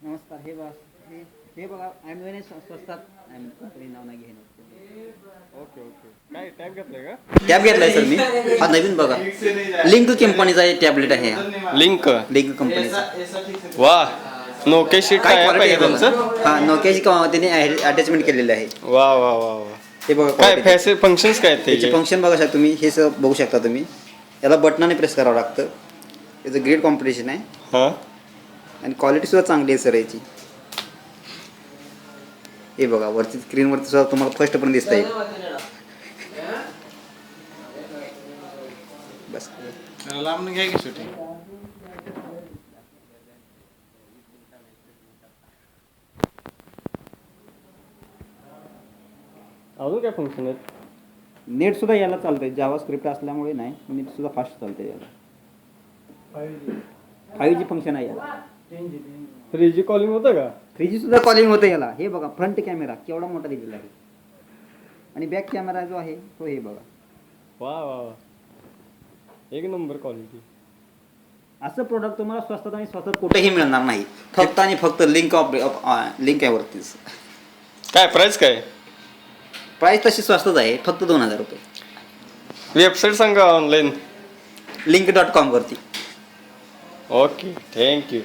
नमस्कार. हे बघा हे बघा ॲम्युने स्वस्तात कंपनी नाव नाही घेणं. Okay okay. काय टॅब घेतलाय का? टॅब घेतलाय सर मी. हा नवीन बघा लिंक कंपनीचा टॅबलेट आहे हा. लिंक लिंक कंपनीचा. वा नोकियाशी काय काय क्वालिटी आहे तुमचं? बघा. हा नोकियाची त्याने अटॅचमेंट केलेलं आहे. वा वा वा वा. हे बघा काय quality. फॅसे फंक्शन्स काय आहेत त्याचे त्याचे? फंक्शन बघा सर तुम्ही हे सर बघू शकता तुम्ही. याला बटनाने प्रेस करावं लागतं. याचं ग्रेड कॉम्पिटिशन आहे हां आणि क्वालिटी सुद्धा चांगली आहे सर याची. हे बघा वरती स्क्रीनवरती सुद्धा तुम्हाला फर्स्ट पण दिसता येईल. बस लांब घ्या की सुटी. अजून काय फंक्शन आहेत? नेट सुद्धा याला चालतंय. जावा स्क्रिप्ट असल्यामुळे नाही नेट सुद्धा फास्ट चालतंय याला. 5G फंक्शन आहे याला. 3G कॉलिंग होतं का? 3G सुद्धा कॉलिंग होतं याला. हे बघा फ्रंट कॅमेरा केवढा मोठा दिलेला आहे आणि बॅक कॅमेरा जो आहे तो हे बघा. वा वा वा. एक नंबर क्वालिटी. असं प्रोडक्ट तुम्हाला स्वस्तात आणि स्वस्तात कुठेही मिळणार नाही. फक्त आणि फक्त लिंक आहे वरतीच. काय प्राइस काय? प्राईस तशी स्वस्तच आहे फक्त 2000 रुपये. वेबसाईट सांगा ऑनलाईन. link.com वरती. Okay thank you.